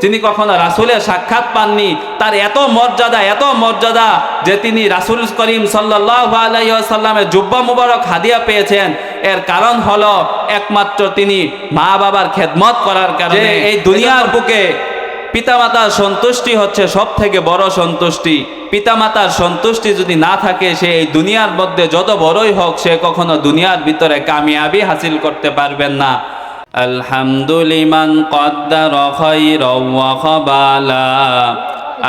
তিনি কখনো রাসূলের সাক্ষাৎ পাননি। তার এত মর্যাদা যে তিনি রাসূল করিম সাল্লাল্লাহু আলাইহি ওয়াসাল্লামের জুব্বা মুবারক হাদিয়া পেয়েছেন। এর কারণ হলো একমাত্র তিনি মা বাবার খেদমত করার কারণে। এই দুনিয়ার বুকে পিতামাতার সন্তুষ্টি হচ্ছে সব থেকে বড় সন্তুষ্টি। পিতামাতার সন্তুষ্টি যদি না থাকে, সে এই দুনিয়ার মধ্যে যত বড়ই হোক, সে কখনো দুনিয়ার ভিতরে কামিয়াবি হাসিল করতে পারবেন না। আলহামদুলিমান কদ্দারা খায়রাও ওয়া খাবালা,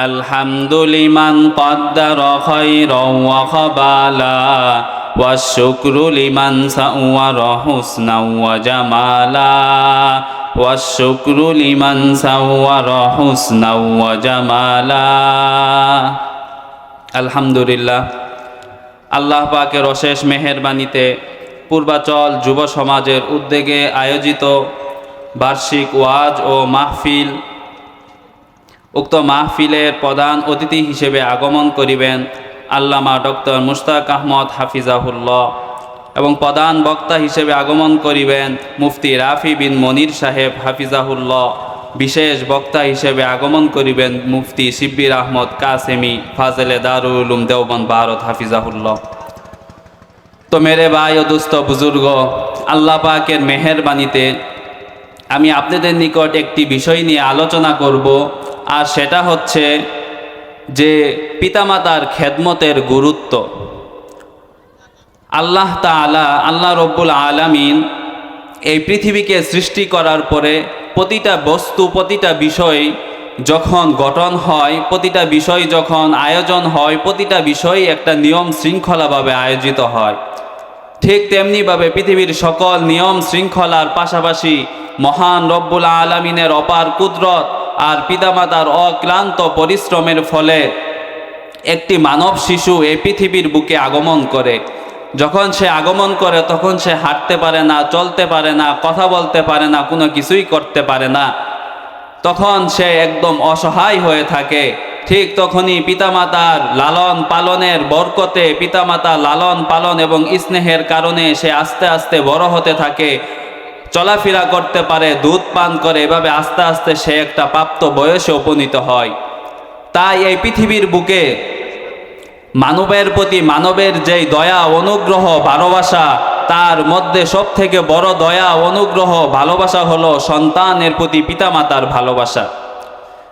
আলহামদুলিমান কদ্দারা খায়রাও ওয়া খাবালা, ওয়াশ-শুকরু লিমান সাওয়ারা হুসনাও ওয়া জামালা, ওয়াশ-শুকরু লিমান সাওয়ারা হুসনাও ওয়া জামালা। আলহামদুলিল্লাহ, আল্লাহ পাকের অশেষ মেহেরবানিতে পূর্বাচল যুব সমাজের উদ্যোগে আয়োজিত বার্ষিক ওয়াজ ও মাহফিল, উক্ত মাহফিলের প্রধান অতিথি হিসেবে আগমন করিবেন আল্লামা ডক্টর মুশতাক আহমদ হাফিজাহুল্লাহ, এবং প্রধান বক্তা হিসেবে আগমন করিবেন মুফতি রাফি বিন মনির সাহেব হাফিজাহুল্লাহ। বিশেষ বক্তা হিসেবে আগমন করিবেন মুফতি শিব্বির আহমদ কাসেমি, ফাজলে দারুল উলুম দেওবন্দ ভারত হাফিজাহুল্লাহ। তো মেরে ভাই ও দুস্থ বুজুর্গ, আল্লাহ পাকের মেহেরবানিতে আমি আপনাদের নিকট একটি বিষয় নিয়ে আলোচনা করব, আর সেটা হচ্ছে যে পিতামাতার খেদমতের গুরুত্ব। আল্লাহ তাআলা, আল্লাহ রব্বুল আলামিন এই পৃথিবীকে সৃষ্টি করার পরে প্রতিটা বস্তু, প্রতিটা বিষয় যখন গঠন হয়, প্রতিটা বিষয় যখন আয়োজন হয়, প্রতিটা বিষয় একটা নিয়ম শৃঙ্খলাভাবে আয়োজিত হয়। ঠিক তেমনিভাবে পৃথিবীর সকল নিয়ম শৃঙ্খলার পাশাপাশি মহান রব্বুল আলামিনের অপার কুদরত আর পিতামাতার অক্লান্ত পরিশ্রমের ফলে একটি মানব শিশু এই পৃথিবীর বুকে আগমন করে। যখন সে আগমন করে তখন সে হাঁটতে পারে না, চলতে পারে না, কথা বলতে পারে না, কোনো কিছুই করতে পারে না। তখন সে একদম অসহায় হয়ে থাকে। ঠিক তখনই পিতামাতার লালন পালনের বরকতে, পিতামাতা লালন পালন এবং স্নেহের কারণে সে আস্তে আস্তে বড় হতে থাকে, চলাফেরা করতে পারে, দুধ পান করে, এভাবে আস্তে আস্তে সে একটা প্রাপ্ত বয়সে উপনীত হয়। তাই এই পৃথিবীর বুকে মানবের প্রতি মানবের যেই দয়া, অনুগ্রহ, ভালোবাসা, তার মধ্যে সব থেকে বড় দয়া, অনুগ্রহ, ভালোবাসা হলো সন্তানের প্রতি পিতামাতার ভালোবাসা।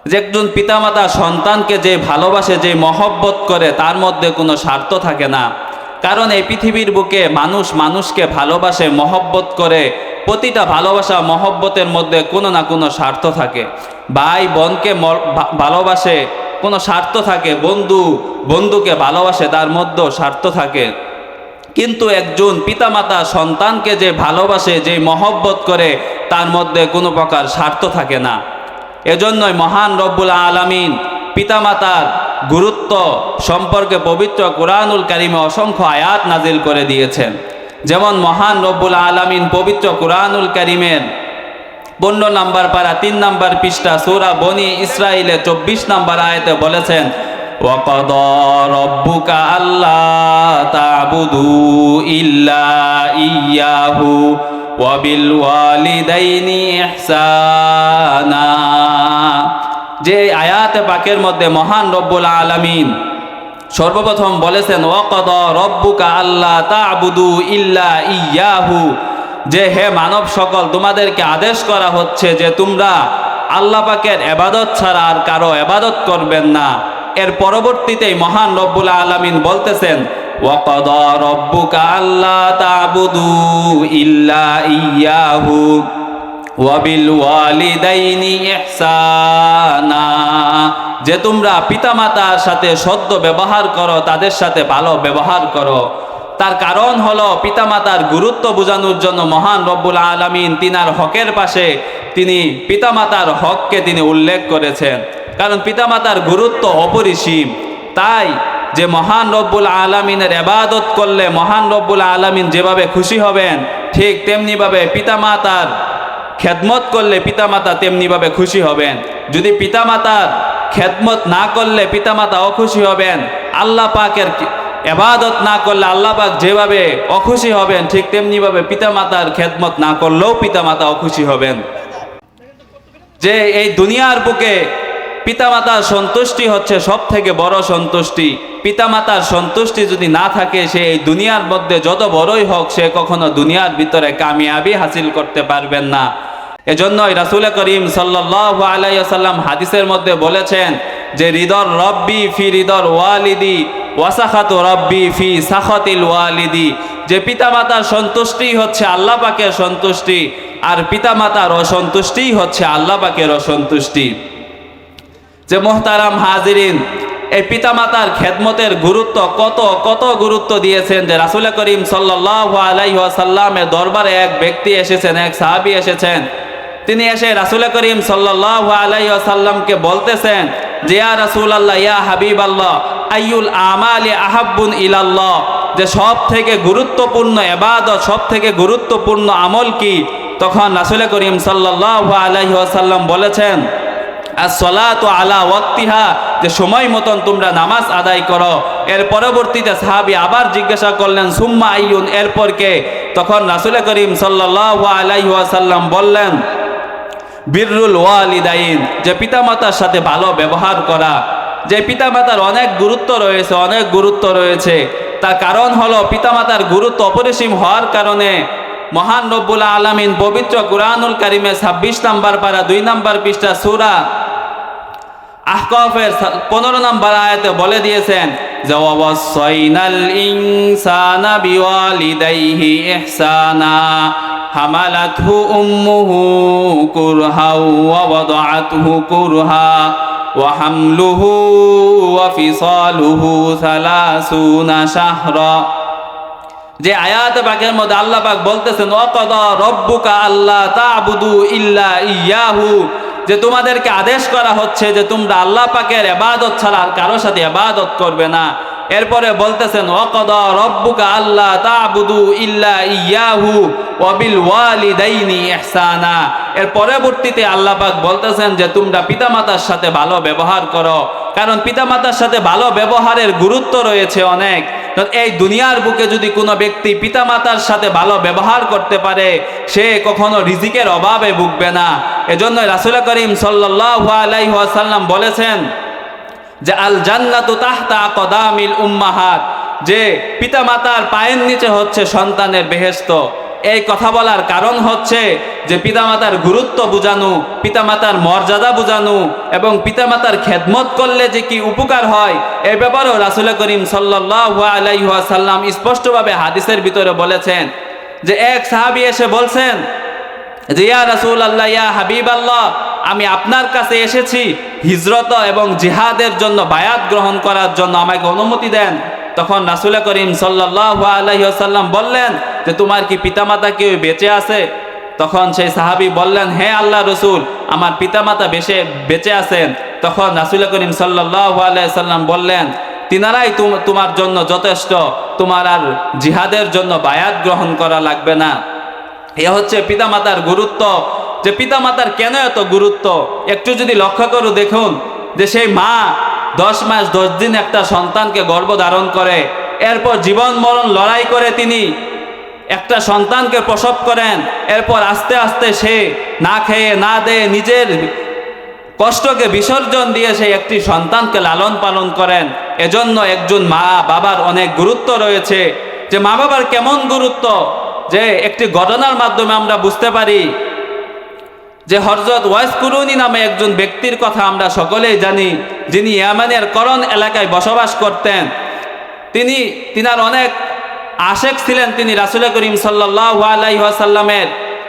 যে একজন পিতামাতা সন্তানকে যে ভালোবাসে, যে মহব্বত করে, তার মধ্যে কোনো স্বার্থ থাকে না। কারণ এই পৃথিবীর বুকে মানুষ মানুষকে ভালোবাসে, মহব্বত করে। প্রতিটা ভালোবাসা মহব্বতের মধ্যে কোনো না কোনো স্বার্থ থাকে। ভাই বোনকে ভালোবাসে, কোনো স্বার্থ থাকে। বন্ধু বন্ধুকে ভালোবাসে, তার মধ্যেও স্বার্থ থাকে। কিন্তু একজন পিতামাতা সন্তানকে যে ভালোবাসে, যে মহব্বত করে, তার মধ্যে কোনো প্রকার স্বার্থ থাকে না। এজন্যই মহান রব্বুল আলামিন পিতামাতার গুরুত্ব সম্পর্কে পবিত্র কুরআনুল কারীমে অসংখ্য আয়াত নাজিল করে দিয়েছেন। যেমন মহান রব্বুল আলামিন পবিত্র কুরআনুল কারীমের 15 নম্বর পারা 3 নম্বর পৃষ্ঠা সূরা বনি ইসরাঈলে 24 নম্বর আয়াতে বলেছেন, ওয়াকাদা রাব্বুকা আল্লা তা'বুদু ইল্লা ইয়্যাহু ওয়া বিল ওয়ালিদাইনি ইহসানা। যে আয়াতে পাকের মধ্যে মহান রব্বুল আলামিন সর্বপ্রথম বলেছেন, ওয়াকাদা রাব্বুকা আল্লা তা'বুদু ইল্লা ইয়্যাহু, যে হে মানব সকল, তোমাদেরকে আদেশ করা হচ্ছে যে তোমরা আল্লাহ পাকের ইবাদত ছাড়া আর কারো ইবাদত করবেন না। এর পরবর্তীতেই মহান রব্বুল আলামিন বলতেছেন, ওয়াকাদা রাব্বুকা আল্লা তা'বুদু ইল্লা ইয়্যাহু ওয়া বিল ওয়ালিদাইনি ইহসানা, যে তোমরা পিতামাতার সাথে সদ্য ব্যবহার করো, তাদের সাথে ভালো ব্যবহার করো। তার কারণ হলো পিতামাতার গুরুত্ব বোঝানোর জন্য মহান রব্বুল আলামিন তিনার হকের পাশে তিনি পিতামাতার হককে তিনি উল্লেখ করেছেন। কারণ পিতামাতার গুরুত্ব অপরিসীম। তাই যে মহান রব্বুল আলামিনের ইবাদত করলে মহান রব্বুল আলামিন যেভাবে খুশি হবেন, ঠিক তেমনিভাবে পিতামাতার খেদমত করলে পিতামাতা তেমনিভাবে খুশি হবেন। যদি পিতামাতার খেদমত না করলে পিতামাতা অখুশি হবেন। আল্লাহ পাকের ইবাদত না করলে আল্লাহ পাক যেভাবে অখুশি হবেন, ঠিক তেমনিভাবে পিতামাতার খেদমত না করলেও পিতামাতা অখুশি হবেন। যে এই দুনিয়ার বুকে পিতামাতার সন্তুষ্টি হচ্ছে সব থেকে বড় সন্তুষ্টি। পিতামাতার সন্তুষ্টি যদি না থাকে, সে এই দুনিয়ার মধ্যে যত বড়ই হোক, সে কখনো দুনিয়ার ভিতরে কামিয়াবি হাসিল করতে পারবেন না। এজন্যই রাসূল করিম সাল্লাল্লাহু আলাইহি ওয়াসাল্লাম হাদিসের মধ্যে বলেছেন যে রিদর রব্বি ফি রিদর ওয়ালিদি ওয়াসাখাতু রব্বি ফি সাখাতিল ওয়ালিদি, যে পিতামাতার সন্তুষ্টি হচ্ছে আল্লাহ পাকের সন্তুষ্টি, আর পিতামাতার অসন্তুষ্টি হচ্ছে আল্লাহ পাকের অসন্তুষ্টি। যে মোহতারাম হাজিরিন, এই পিতামাতার খেদমতের গুরুত্ব কত কত গুরুত্ব দিয়েছেন। যে রাসূল করিম সাল্লাল্লাহু আলাইহি ওয়াসাল্লামের দরবারে এক ব্যক্তি এসেছেন, এক সাহাবী এসেছেন। তিনি এসে রাসূল করিম সাল্লাল্লাহু আলাইহি ওয়াসাল্লামকে বলতেছেন যে ইয়া রাসূলুল্লাহ, ইয়া হাবিবাল্লাহ, আইয়ুল আমালি আহাব্বুন ইলাল্লাহ, যে সব থেকে গুরুত্বপূর্ণ ইবাদত, সব থেকে গুরুত্বপূর্ণ আমল কি? তখন রাসূল করিম সাল্লাল্লাহু আলাইহি ওয়াসাল্লাম বলেছেন as-salatu ala ওয়াক্তিহা, যে সময় মতন তোমরা নামাজ আদায় করো। এর পরবর্তীতে সাহাবী আবার জিজ্ঞাসা করলেন সুম্মা আইয়ুন, এরপর কে? তখন রাসূল করিম সাল্লাল্লাহু আলাইহি ওয়াসাল্লাম বললেন বিররুল ওয়ালিদাইন, যে পিতামাতার সাথে ভালো ব্যবহার করা। যে পিতামাতার অনেক গুরুত্ব রয়েছে, অনেক গুরুত্ব রয়েছে। তার কারণ হলো পিতামাতার গুরুত্ব অপরিসীম হওয়ার কারণে মহান রব্বুল আলামিন পবিত্র কুরআনুল কারীমে 26 নম্বর পারা 2 নম্বর পৃষ্ঠা সূরা আহকাফের 15 নম্বর আয়াতে বলে দিয়েছেন যে ওয়াসাইনাল ইনসানা বিওয়ালিদাইহি ইহসানা হামালাতহু উম্মুহু কুরহা ওয়া ওয়াদাআতহু কুরহা ওয়া হামলুহু ওয়া ফিসালুহু 30 শাহরা। যে আয়াত পাকের মধ্যে আল্লাহ পাক বলতেছেন ওয়াকাদা রব্বুকা আল্লা তা'বুদু ইল্লা ইয়াহু, যে তোমাদেরকে আদেশ করা হচ্ছে যে তোমরা আল্লাহ পাকের ইবাদত ছাড়া আর কারোর সাথে ইবাদত করবে না। এরপরে বলতেছেন ওয়াকাদা রব্বুকা আল্লা তা'বুদু ইল্লা ইয়াহু ওয়া বিল ওয়ালিদাইনি ইহসানা। এর পরবর্তীতে আল্লাহ পাক বলতেছেন যে তোমরা পিতামাতার সাথে ভালো ব্যবহার করো, কারণ পিতামাতার সাথে ভালো ব্যবহারের গুরুত্ব রয়েছে অনেক। এই দুনিয়ার বুকে যদি কোনো ব্যক্তি পিতামাতার সাথে ভালো ব্যবহার করতে পারে, সে কখনো রিজিকের অভাবে ভুগবে না। এজন্য রাসূল করিম সাল্লাল্লাহু আলাইহি ওয়াসাল্লাম বলেছেন যে আল জান্নাতু তাহতা আকদামিল উম্মাহাত, যে পিতামাতার পায়ের নিচে হচ্ছে সন্তানের বেহেশত। এই কথা বলার কারণ হচ্ছে যে পিতামাতার গুরুত্ব বুঝানো, পিতামাতার মর্যাদা বুঝানো, এবং পিতামাতার খেদমত করলে যে কি উপকার হয় এই ব্যাপারেও রাসূল করিম সাল্লাল্লাহু আলাইহি ওয়াসাল্লাম স্পষ্টভাবে হাদিসের ভিতরে বলেছেন। যে এক সাহাবী এসে বলছেন যে ইয়া রাসূলুল্লাহ, ইয়া হাবিবাল্লাহ, আমি আপনার কাছে এসেছি হিজরত এবং জিহাদের জন্য, বায়াত গ্রহণ করার জন্য, আমাকে অনুমতি দেন। তখন রাসূল করিম সাল্লাল্লাহু আলাইহি ওয়াসাল্লাম বললেন যে তোমার কি পিতামাতা কেউ বেঁচে আছে? তখন সেই সাহাবী বললেন হ্যাঁ আল্লাহ রসুল, আমার পিতামাতা বেঁচে আছেন। তখন রাসূল করিম সাল্লাল্লাহু আলাইহি ওয়াসাল্লাম বললেন তিনারাই তোমার জন্য যথেষ্ট, তোমার আর জিহাদের জন্য বায়াত গ্রহণ করা লাগবে না। এ হচ্ছে পিতামাতার গুরুত্ব। যে পিতামাতার কেন এত গুরুত্ব একটু যদি লক্ষ্য করে দেখুন, যে সেই মা 10 মাস 10 দিন একটা সন্তানকে গর্ভধারণ করে, এরপর জীবন মরণ লড়াই করে তিনি একটা সন্তানকে প্রসব করেন। এরপর আস্তে আস্তে সে না খেয়ে না দেয়ে নিজের কষ্টকে বিসর্জন দিয়ে সেই একটি সন্তানকে লালন পালন করেন। এজন্য একজন মা বাবার অনেক গুরুত্ব রয়েছে। যে মা বাবার কেমন গুরুত্ব, যে একটি ঘটনার মাধ্যমে আমরা বুঝতে পারি। যে হযরত ওয়াইস কুরুনি নামে একজন ব্যক্তির কথা আমরা সকলেই জানি, যিনি ইয়ামানের করন এলাকায় বসবাস করতেন। তিনার অনেক আশেক ছিলেন তিনি রাসূল করিম সাল্লাল্লাহু আলাইহি ওয়াসাল্লামের।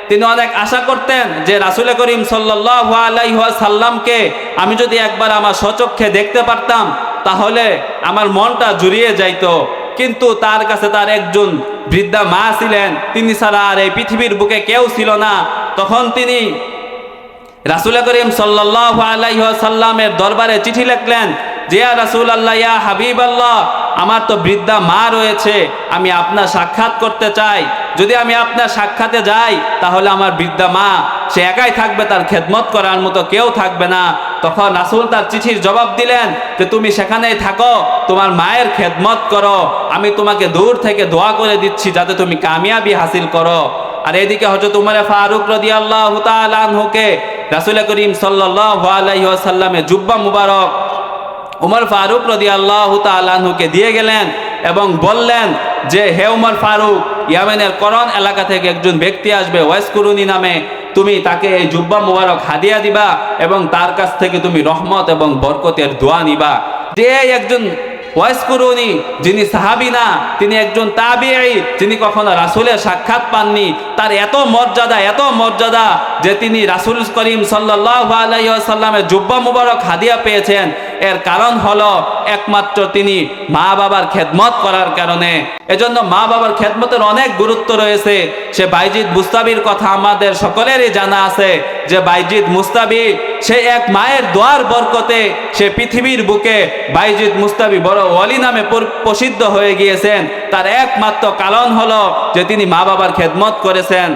তিনি অনেক আশা করতেন যে রাসূল করিম সাল্লাল্লাহু আলাইহি ওয়াসাল্লামকে আমি যদি একবার আমার স্বচক্ষে দেখতে পারতাম তাহলে আমার মনটা জুড়িয়ে যাইতো। কিন্তু তার কাছে তার একজন বৃদ্ধা মা ছিলেন, তিনি ছাড়া আর এই পৃথিবীর বুকে কেউ ছিল না। তখন তিনি রাসূল করিম সাল্লাল্লাহু আলাইহি ওয়াসাল্লামের দরবারে চিঠি লিখলেন যে ইয়া রাসূলুল্লাহ, ইয়া হাবিবাল্লাহ, আমার তো বৃদ্ধা মা রয়েছে, আমি আপনার সাক্ষাৎ করতে চাই। যদি আমি আপনার সাক্ষাতে যাই তাহলে আমার বৃদ্ধা মা সে একাই থাকবে, তার খেদমত করার মতো কেউ থাকবে না। তখন রাসূল তার চিঠির জবাব দিলেন যে তুমি সেখানেই থাকো, তোমার মায়ের খেদমত করো, আমি তোমাকে দূর থেকে দোয়া করে দিচ্ছি যাতে তুমি কামিয়াবি হাসিল করো। আর এদিকে হযরত উমর ফারুক রাদিয়াল্লাহু তাআলা আনহুকে রাসূল করিম সাল্লাল্লাহু আলাইহি ওয়াসাল্লামের জুব্বা মুবারক উমর ফারুক রাদিয়াল্লাহু তাআলা আনহুকে দিয়ে গেলেন এবং বললেন যে হে উমর ফারুক, ইয়ামেনের করন এলাকা থেকে একজন ব্যক্তি আসবে ওয়াইসকুরুনি নামে, তুমি তাকে এই জুব্বা মুবারক হাদিয়া দিবা এবং তার কাছ থেকে তুমি রহমত এবং বরকতের দোয়া নিবা। যে একজন ওয়াইসকুরুনি, যিনি সাহাবী না, তিনি একজন তাবিঈ, যিনি কখনো রাসূলের সাক্ষাৎ পাননি, তার এত মর্যাদা যে তিনি রাসূল করিম সাল্লাল্লাহু আলাইহি ওয়াসাল্লামের জুব্বা মুবারক হাদিয়া পেয়েছেন। এর কারণ হলো একমাত্র তিনি মা বাবার খেদমত করার কারণে। এজন্য মা বাবার খেদমতের অনেক গুরুত্ব রয়েছে। সে বাইজিদ মুস্তাবির কথা আমাদের সকলেরই জানা আছে যে বাইজিদ মুস্তাবি সে এক মায়ের দোয়ার বরকতে সে পৃথিবীর বুকে বাইজিদ মুস্তাবি বড় ওয়ালি নামে প্রসিদ্ধ হয়ে গিয়েছেন। তার একমাত্র কারণ হলো যে তিনি মা বাবার খেদমত করেছেন।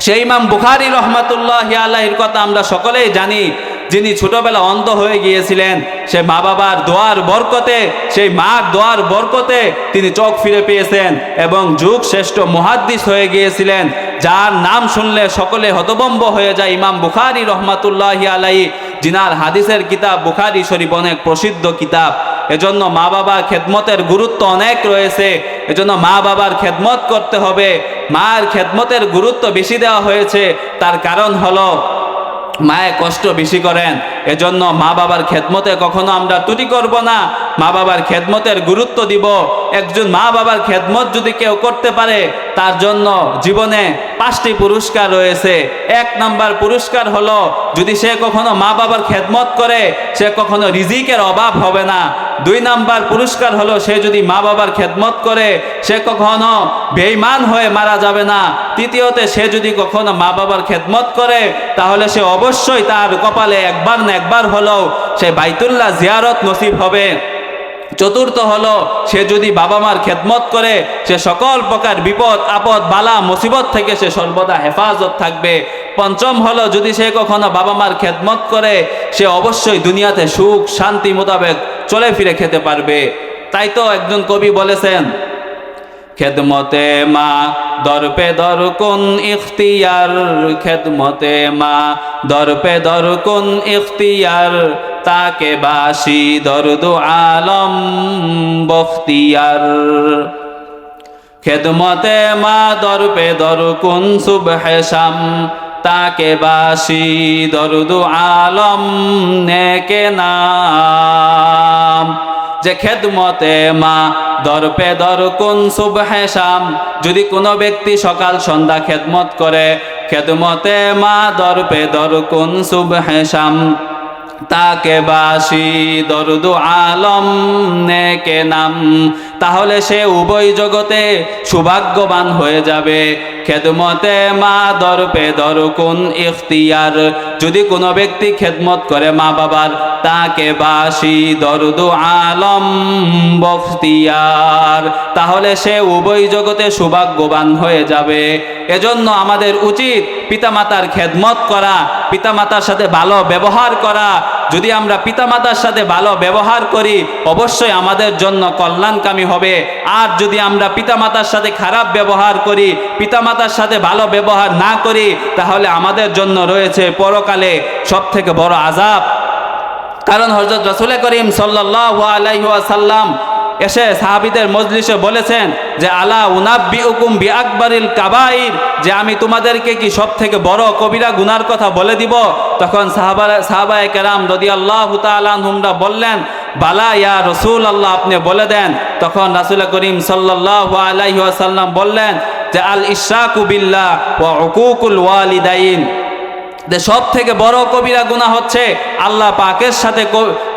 সেই ইমাম বুখারী রহমাতুল্লাহি আলাইহির কথা আমরা সকলেই জানি, যিনি ছোটবেলা অন্ধ হয়ে গিয়েছিলেন। সে মা বাবার দোয়ার বরকতে, সেই মার দোয়ার বরকতে তিনি চোখ ফিরে পেয়েছেন এবং যুগ শ্রেষ্ঠ মুহাদ্দিস হয়ে গিয়েছিলেন, যার নাম শুনলে সকলে হতভম্ব হয়ে যায়। ইমাম বুখারী রহমাতুল্লাহি আলাইহি, যিনার হাদিসের কিতাব বুখারী শরীফ অনেক প্রসিদ্ধ কিতাব। এজন্য মা বাবার খেদমতের গুরুত্ব অনেক রয়েছে। এজন্য মা বাবার খেদমত করতে হবে। মার খেদমতের গুরুত্ব বেশি দেওয়া হয়েছে, তার কারণ হলো মায়ে কষ্ট বেশি করেন। এজন্য মা বাবার খেদমতে কখনো আমরা ত্রুটি করব না, মা বাবার খেদমতের গুরুত্ব দিব। একজন মা বাবার খেদমত যদি কেউ করতে পারে, তার জন্য জীবনে 5টি পুরস্কার রয়েছে। 1 নাম্বার পুরস্কার হলো, যদি সে কখনো মা বাবার খেদমত করে, সে কখনো রিজিকের অভাব হবে না। 2 নাম্বার পুরস্কার হলো, সে যদি মা বাবার খেদমত করে, সে কখনো বেঈমান হয়ে মারা যাবে না। তৃতীয়তে, সে যদি কখনো মা বাবার খেদমত করে, তাহলে সে অবশ্যই তার কপালে একবার না একবার হলেও সে বাইতুল্লাহ জিয়ারত নসিব হবে। চতুর্থ হলো, সে যদি বাবা মার খেদমত করে, সে সকল প্রকার বিপদ আপদ বালা মুসিবত থেকে সে সর্বদা হেফাজত থাকবে। পঞ্চম হলো, যদি সে কখনো বাবা মার খেদমত করে, সে অবশ্যই দুনিয়াতে সুখ শান্তি মোতাবেক চলে ফিরে খেতে পারবে। তাই তো একজন কবি বলেছেন, খেদমতে মা দর পে দর কুন ইখতিয়ার, খেদমতে মা দর পে দর কুন ইখতিয়ার, তাকে বাসি দর্দ আলম বখতিয়ার। খেদমতে মা দর পে দর কুন সুবহে শাম, তাকে বাসি দর্দ আলম নেকে নাম। যে খেদমতে মা দর পে দর কুন সুবহে শাম, যদি কোনো ব্যক্তি সকাল সন্ধ্যা খেদমত করে, খেদমতে মা দর পে দর কুন সুবহে শাম, তাকে বাসি দর্দ আলম নেকে নাম, তাহলে সে উভয় জগতে সৌভাগ্যবান হয়ে যাবে। খেদমতে মা দর পে দর কুন ইখতিয়ার, যদি কোনো ব্যক্তি খেদমত করে মা বাবার, তাকে বাসি দর্দ আলম বখতিয়ার, তাহলে সে উভয় জগতে সৌভাগ্যবান হয়ে যাবে। এজন্য আমাদের উচিত পিতামাতার খেদমত করা, পিতামাতার সাথে ভালো ব্যবহার করা। যদি আমরা পিতামাতার সাথে ভালো ব্যবহার করি, অবশ্যই আমাদের জন্য কল্যাণকামী হবে। আর যদি আমরা পিতামাতার সাথে খারাপ ব্যবহার করি, পিতামাতার সাথে ভালো ব্যবহার না করি, তাহলে আমাদের জন্য রয়েছে পরকালে সবথেকে বড় আযাব। কারণ হযরত রাসূল করিম সাল্লাল্লাহু আলাইহি ওয়াসাল্লাম এসে সাহাবীদের মজলিসে বলেছেন যে, আলা উনাব্বিউকুম বিআকবারিল কাবাইর, যে আমি তোমাদেরকে কি সব থেকে বড় কবিরা গুনার কথা বলে দিব? তখন সাহাবায়ে কেরাম রাদিয়াল্লাহু তাআলা আনহুমরা বললেন, বালা ইয়া রাসূলুল্লাহ, আপনি বলে দেন। তখন রাসূল করিম সাল্লাল্লাহু আলাইহি ওয়াসাল্লাম বললেন যে, আল ইশরাকু বিল্লাহ ওয়া উকুকুল ওয়ালিদাইন, যে সব থেকে বড় কবিরা গুনাহ হচ্ছে আল্লাহ পাকের সাথে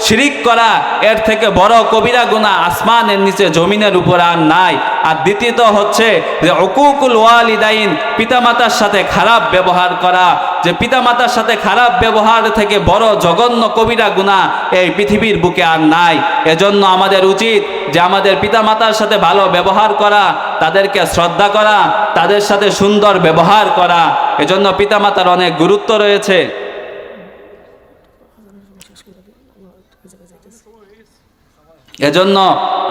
শিরিক করা। এর থেকে বড় কবিরা গুনাহ আসমানের নিচে জমিনের উপর আর নাই। আর দ্বিতীয়ত হচ্ছে যে উকুকুল ওয়ালিদাইন, পিতামাতার সাথে খারাপ ব্যবহার করা। যে পিতামাতার সাথে খারাপ ব্যবহার থেকে বড় জঘন্য কবিরা গুনাহ এই পৃথিবীর বুকে আর নাই। এজন্য আমাদের উচিত যে আমাদের পিতামাতার সাথে ভালো ব্যবহার করা, তাদেরকে শ্রদ্ধা করা, তাদের সাথে সুন্দর ব্যবহার করা। এজন্য পিতামাতার অনেক গুরুত্ব রয়েছে। এজন্য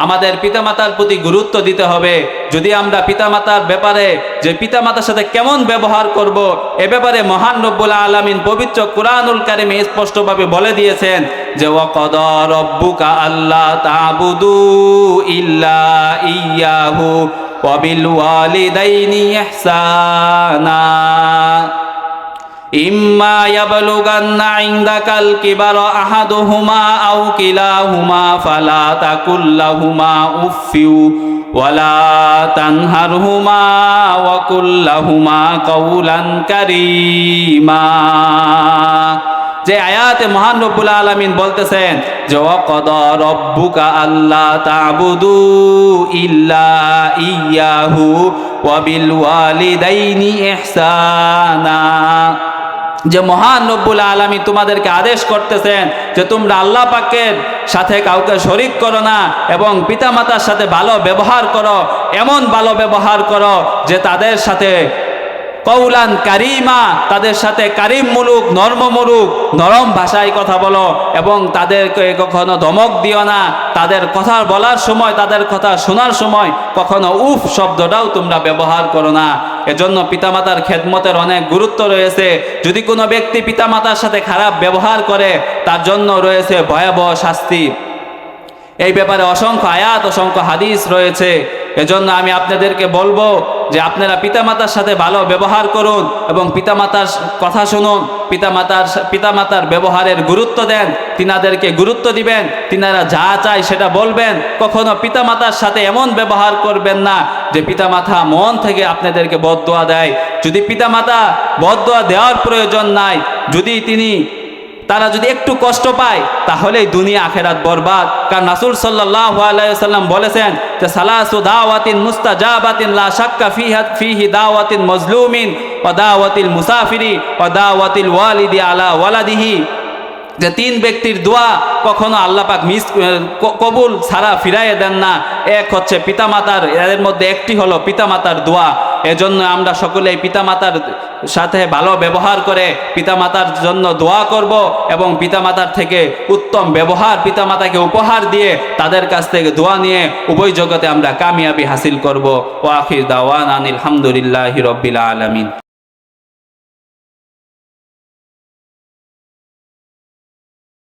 আমাদের পিতামাতার প্রতি গুরুত্ব দিতে হবে। যদি আমরা পিতামাতার ব্যাপারে যে পিতামাতার সাথে কেমন ব্যবহার করব, এ ব্যাপারে মহান রব্বুল আলামিন পবিত্র কুরআনুল কারীমে স্পষ্টভাবে বলে দিয়েছেন যে ওয়াকাদা রাব্বুকা আল্লা তা'বুদু ইল্লা ইয়্যাহু ওয়া বিল ওয়ালিদাইনি ইহসানা ইম্মা ইয়াবলুগান্না ইনদাকাল কিবারা আহাদুহুমা আও কিলাহুমা ফালা তাকুল লাহুমা উফফিউ ওয়ালা তানহারহুমা ওয়া কুল লাহুমা কাওলান কারীমা। যে আয়াতে মহান রব্বুল আলামিন বলতেছেন যে ওয়াকাদা রাব্বুকা আল্লা তা'বুদু ইল্লা ইয়্যাহু ওয়া বিল ওয়ালিদাইনি ইহসানা। যে মহান রব্বুল আলামিন তোমাদেরকে আদেশ করতেছেন যে তোমরা আল্লাহ পাকের সাথে কাউকে শরীক করো না এবং পিতামাতার সাথে ভালো ব্যবহার করো, এমন ভালো ব্যবহার করো যে তাদের সাথে কৌলান কারিমা, তাদের সাথে কারিম মুলুক, নরম মুলুক, নরম ভাষায় কথা বলো এবং তাদেরকে কখনো ধমক দিও না। তাদের কথা বলার সময়, তাদের কথা শোনার সময় কখনো উফ শব্দটাও তোমরা ব্যবহার করো না। এজন্য পিতামাতার খেদমতের অনেক গুরুত্ব রয়েছে। যদি কোনো ব্যক্তি পিতামাতার সাথে খারাপ ব্যবহার করে তার জন্য রয়েছে ভয়াবহ শাস্তি। এই ব্যাপারে অসংখ্য আয়াত, অসংখ্য হাদিস রয়েছে। এজন্য আমি আপনাদেরকে বলবো যে আপনারা পিতামাতার সাথে ভালো ব্যবহার করুন এবং পিতামাতার কথা শুনুন, পিতামাতার ব্যবহারের গুরুত্ব দেন, তিনাদেরকে গুরুত্ব দিবেন, তিনারা যা চায় সেটা বলবেন। কখনো পিতামাতার সাথে এমন ব্যবহার করবেন না যে পিতামাতা মন থেকে আপনাদেরকে বদদোয়া দেয়। যদি পিতামাতা বদদোয়া দেওয়ার প্রয়োজন নাই, যদি তারা যদি একটু কষ্ট পায় তাহলেই দুনিয়া আখেরাত বরবাদ। কারণ রাসূল সাল্লাল্লাহু আলাইহি ওয়াসাল্লাম বলেছেন যে সালাসু দাওয়াতিন মুস্তাজাবাতিন লা শাক্কা ফিহি দাওয়াতিন মাজলুমিন ওয়া দাওয়াতিল মুসাফিরি ওয়া দাওয়াতিল ওয়ালিদি আলা ওয়ালাদিহি। যে তিন ব্যক্তির দোয়া কখনো আল্লাহ পাক কবুল ছাড়া ফিরাইয়ে দেন না। এক হচ্ছে পিতামাতার, এর মধ্যে একটি হলো পিতামাতার দোয়া। এজন্য আমরা সকলেই পিতামাতার সাথে ভালো ব্যবহার করে পিতামাতার জন্য দোয়া করব এবং পিতামাতার থেকে উত্তম ব্যবহার পিতামাতাকে উপহার দিয়ে তাদের কাছ থেকে দোয়া নিয়ে উভয় জগতে আমরা কামিয়াবি হাসিল করব। ওয়া আখির দাওয়ানা আনিল হামদুলিল্লাহি রাব্বিল আলামিন।